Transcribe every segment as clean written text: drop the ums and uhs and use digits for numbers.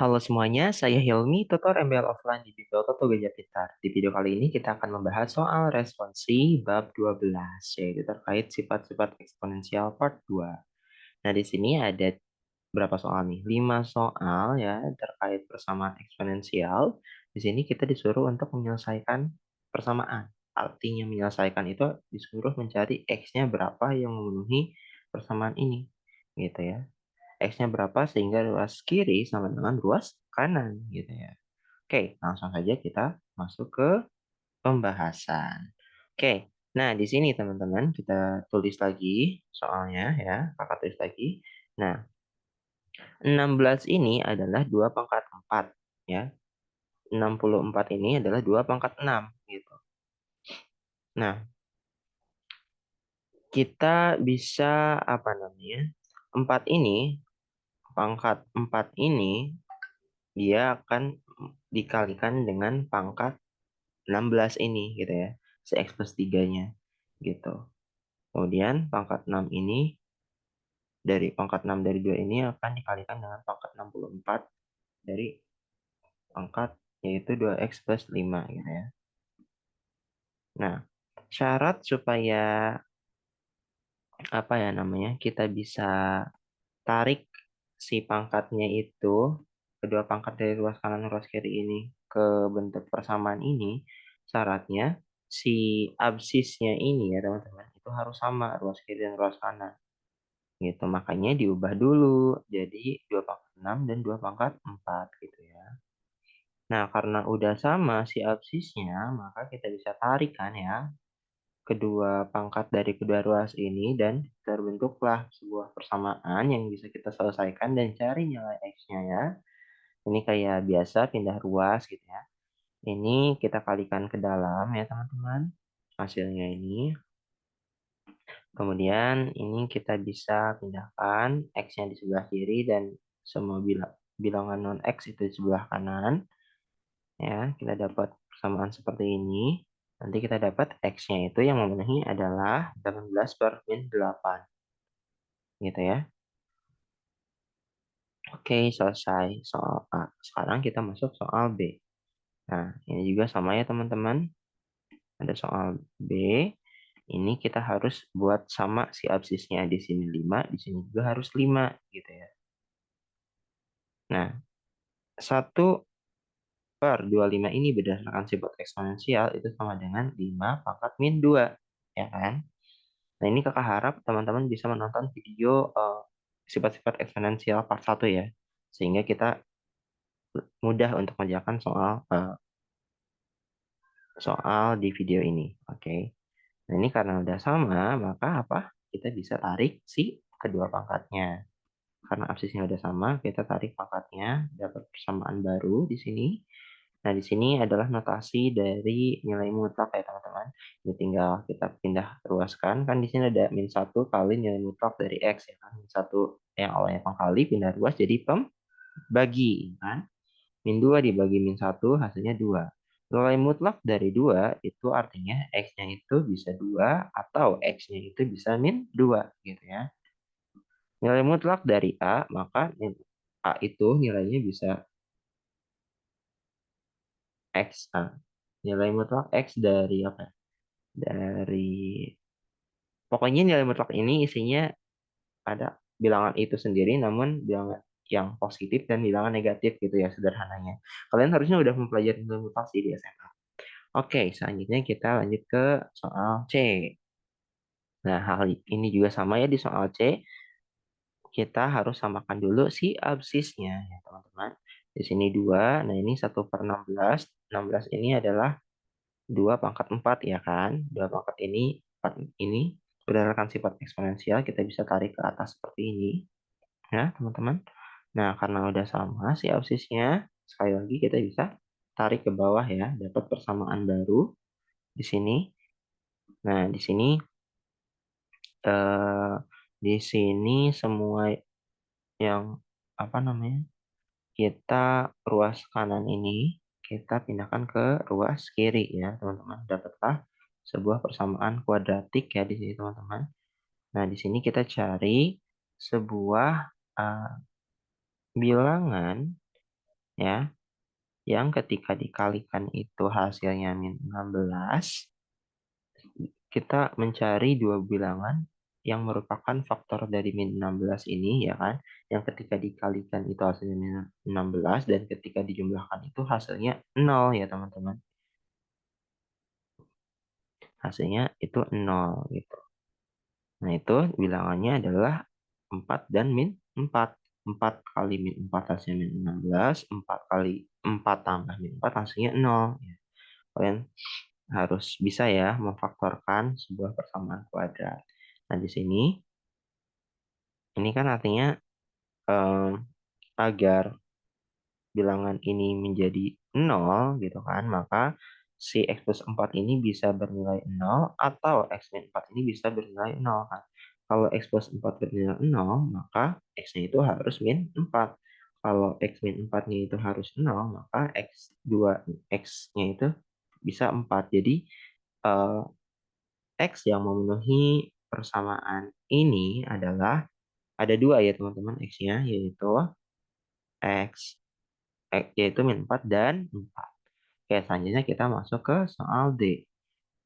Halo semuanya, saya Hilmi, tutor MBL offline di Bimbel Toto Gajah Pintar. Di video kali ini kita akan membahas soal responsi bab 12, yaitu terkait sifat-sifat eksponensial part 2. Nah, di sini ada berapa soal nih? 5 soal ya terkait persamaan eksponensial. Di sini kita disuruh untuk menyelesaikan persamaan. Artinya menyelesaikan itu disuruh mencari X-nya berapa yang memenuhi persamaan ini. Gitu ya. X-nya berapa sehingga ruas kiri sama dengan ruas kanan gitu ya. Oke, langsung saja kita masuk ke pembahasan. Oke, nah di sini teman-teman kita tulis lagi soalnya ya, kakak tulis lagi. Nah, 16 ini adalah 2 pangkat 4 ya. 64 ini adalah 2 pangkat 6 gitu. Nah, kita bisa apa namanya? 4 ini, pangkat 4 ini dia akan dikalikan dengan pangkat 16 ini gitu ya. Si X plus 3-nya gitu. Kemudian pangkat 6 ini dari pangkat 6 dari 2 ini akan dikalikan dengan pangkat 64 dari pangkat yaitu 2X plus 5 gitu ya. Nah, syarat supaya apa ya namanya? Kita bisa tarik si pangkatnya itu kedua pangkat dari ruas kanan ruas kiri ini ke bentuk persamaan ini, syaratnya si absisnya ini ya teman-teman itu harus sama ruas kiri dan ruas kanan gitu, makanya diubah dulu jadi 2 pangkat 6 dan 2 pangkat 4 gitu ya. Nah, karena udah sama si absisnya maka kita bisa tarik kan ya kedua pangkat dari kedua ruas ini dan terbentuklah sebuah persamaan yang bisa kita selesaikan dan cari nilai X-nya ya. Ini kayak biasa pindah ruas gitu ya. Ini kita kalikan ke dalam ya teman-teman. Hasilnya ini. Kemudian ini kita bisa pindahkan X-nya di sebelah kiri dan semua bilangan non-X itu di sebelah kanan. Ya, kita dapat persamaan seperti ini. Nanti kita dapat X-nya itu yang memenuhi adalah 18 per min 8. Gitu ya. Oke, selesai soal A. Sekarang kita masuk soal B. Nah, ini juga sama ya teman-teman. Ada soal B. Ini kita harus buat sama si absisnya. Di sini 5, di sini juga harus 5 gitu ya. Nah, 1/25 ini berdasarkan sifat eksponensial itu sama dengan 5 pangkat min 2. Ya kan? Nah, ini kakak harap teman-teman bisa menonton video sifat-sifat eksponensial part 1 ya. Sehingga kita mudah untuk mengerjakan soal di video ini. Oke. Nah, ini karena udah sama, maka apa? Kita bisa tarik si kedua pangkatnya. Karena absisnya udah sama, kita tarik pangkatnya, dapat persamaan baru di sini. Nah, di sini adalah notasi dari nilai mutlak ya, teman-teman. Ini tinggal kita pindah ruaskan. Kan di sini ada min 1 kali nilai mutlak dari X ya kan. Min 1 yang awalnya pengkali, pindah ruas jadi pembagi kan. Min 2 dibagi min 1 hasilnya 2. Nilai mutlak dari 2 itu artinya X-nya itu bisa 2 atau X-nya itu bisa min 2 gitu ya. Nilai mutlak dari A, maka A itu nilainya bisa X. Nilai mutlak X dari apa ya? Dari pokoknya nilai mutlak ini isinya ada bilangan itu sendiri namun bilangan yang positif dan bilangan negatif gitu ya sederhananya. Kalian harusnya udah mempelajari nilai mutlak sih di SMA. Oke, selanjutnya kita lanjut ke soal C. Nah, hal ini juga sama ya di soal C. Kita harus samakan dulu si absisnya ya teman-teman. Di sini 2, nah ini 1/16. 16 ini adalah 2 pangkat 4 ya kan. 2 pangkat ini, 4 ini berdasarkan sifat eksponensial kita bisa tarik ke atas seperti ini. Ya teman-teman. Nah, karena udah sama si absisnya, sekali lagi kita bisa tarik ke bawah ya. Dapat persamaan baru di sini. Nah, eh, di sini semua yang apa namanya? Kita ruas kanan ini kita pindahkan ke ruas kiri ya, teman-teman. Dapatlah sebuah persamaan kuadratik ya di sini, teman-teman. Nah, di sini kita cari sebuah bilangan ya, yang ketika dikalikan itu hasilnya min 16, kita mencari dua bilangan yang merupakan faktor dari min 16 ini, ya kan, yang ketika dikalikan itu hasilnya min 16 dan ketika dijumlahkan itu hasilnya 0 ya teman-teman. Hasilnya itu 0 gitu. Nah, itu bilangannya adalah 4 dan min 4. 4 kali min 4 hasilnya min 16, 4 kali 4 tambah min 4 hasilnya 0. Ya. Kalian harus bisa ya memfaktorkan sebuah persamaan kuadrat. Nah, di sini ini kan artinya agar bilangan ini menjadi 0 gitu kan, maka si X plus 4 ini bisa bernilai 0 atau X min 4 ini bisa bernilai 0 kan. Kalau X plus 4 bernilai 0, maka X-nya itu harus min 4. Kalau X min 4-nya itu harus 0, maka X nya itu bisa 4. Jadi eh, X yang memenuhi persamaan ini adalah ada dua ya teman-teman X-nya, yaitu X yaitu min 4 dan 4. Oke, selanjutnya kita masuk ke soal D.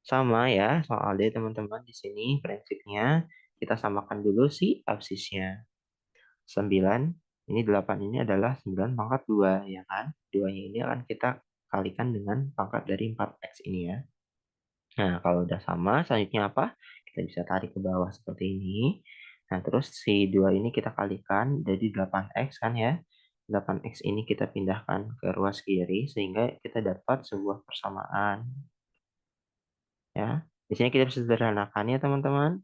Sama ya, soal D teman-teman. Di sini prinsipnya kita samakan dulu si absisnya. 9, ini 8 ini adalah 9 pangkat 2, ya kan? 2-nya ini akan kita kalikan dengan pangkat dari 4X ini ya. Nah, kalau udah sama, selanjutnya apa? Kita bisa tarik ke bawah seperti ini. Nah, terus si 2 ini kita kalikan jadi 8X kan ya. 8X ini kita pindahkan ke ruas kiri sehingga kita dapat sebuah persamaan. Ya, di sini kita bisa sederhanakan ya teman-teman.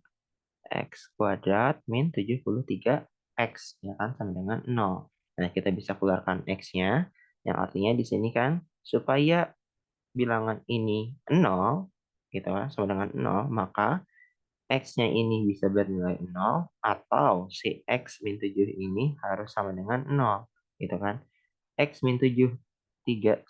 X kuadrat min 73X, ya kan, sama dengan 0. Nah, kita bisa keluarkan X-nya, yang artinya di sini kan, supaya bilangan ini 0, gitu kan, sama dengan 0, maka X-nya ini bisa bernilai 0, atau si X min 7 ini harus sama dengan 0, gitu kan. X min 73,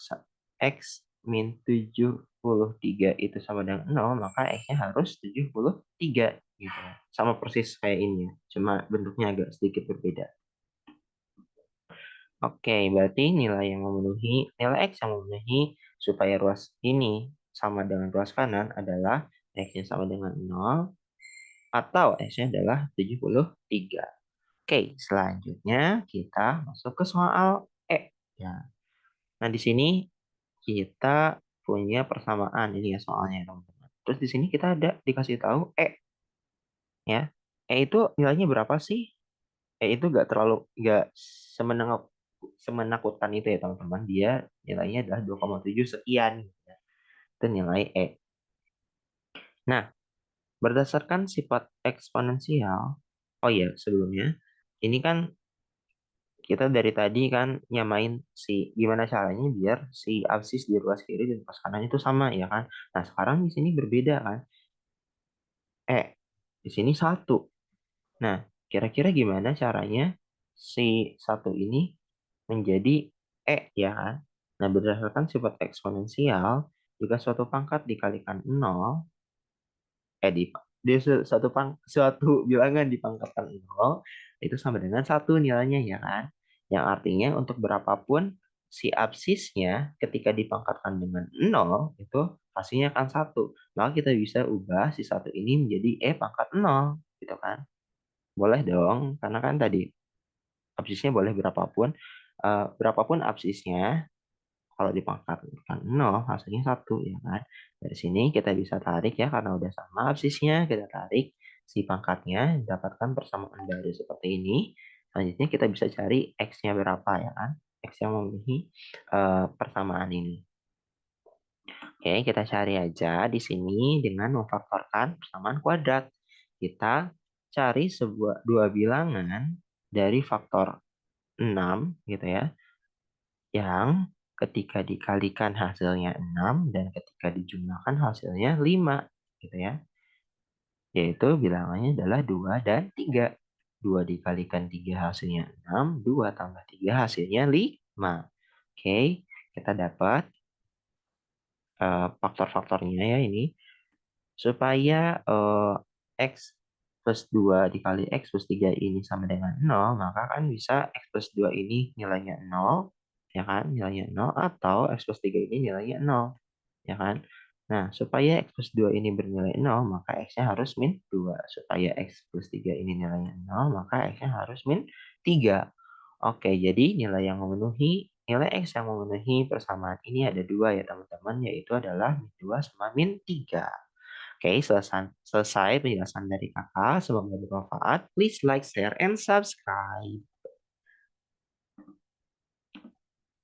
X min 73 itu sama dengan 0, maka X-nya harus 73, gitu. Sama persis kayak ini ya, cuma bentuknya agak sedikit berbeda. Oke, berarti nilai X yang memenuhi supaya ruas ini sama dengan ruas kanan adalah X-nya sama dengan 0 atau X-nya adalah 73. Oke, selanjutnya kita masuk ke soal E. Ya. Nah, di sini kita punya persamaan ini ya soalnya teman-teman. Terus di sini kita ada dikasih tahu ya. Itu nilainya berapa sih? Itu nggak semenakutkan itu ya teman-teman. Dia nilainya adalah 2,7 sekian gitu ya. Itu nilai E. Nah, berdasarkan sifat eksponensial, oh iya sebelumnya, ini kan kita dari tadi kan nyamain gimana caranya biar si absis di ruas kiri dan ruas kanan itu sama ya kan. Nah, sekarang di sini berbeda kan. Di sini satu. Nah, kira-kira gimana caranya si satu ini menjadi ya kan? Nah, berdasarkan sifat eksponensial, jika suatu pangkat dikalikan 0, di suatu bilangan dipangkatkan 0 itu sama dengan satu nilainya ya kan. Yang artinya untuk berapapun si absisnya ketika dipangkatkan dengan 0 itu hasilnya akan satu. Maka kita bisa ubah si satu ini menjadi pangkat 0 gitu kan. Boleh dong, karena kan tadi absisnya boleh berapapun. Berapapun absisnya, kalau dipangkatkan 0, hasilnya 1, ya kan? Dari sini kita bisa tarik ya, karena udah sama absisnya, kita tarik si pangkatnya, dapatkan persamaan baru seperti ini. Selanjutnya kita bisa cari X-nya berapa, ya kan? X yang memenuhi persamaan ini. Oke, kita cari aja di sini dengan memfaktorkan persamaan kuadrat. Kita cari dua bilangan dari faktor 6 gitu ya, yang ketika dikalikan hasilnya 6 dan ketika dijumlahkan hasilnya 5 gitu ya. Yaitu bilangannya adalah 2 dan 3. 2 dikalikan 3 hasilnya 6, 2 tambah 3 hasilnya 5. Oke, kita dapat faktor-faktornya ya ini. Supaya X plus 2 dikali X plus 3 ini sama dengan 0, maka kan bisa X plus 2 ini nilainya 0, ya kan, nilainya nol atau X plus 3 ini nilainya nol, ya kan. Nah, supaya X plus 2 ini bernilai nol, maka X-nya harus min 2. Supaya X plus 3 ini nilainya nol, maka X-nya harus min 3. Oke, jadi nilai X yang memenuhi persamaan ini ada dua ya teman-teman, yaitu adalah min 2 sama min 3. Oke, selesai penjelasan dari kakak. Semoga bermanfaat. Please like, share, and subscribe.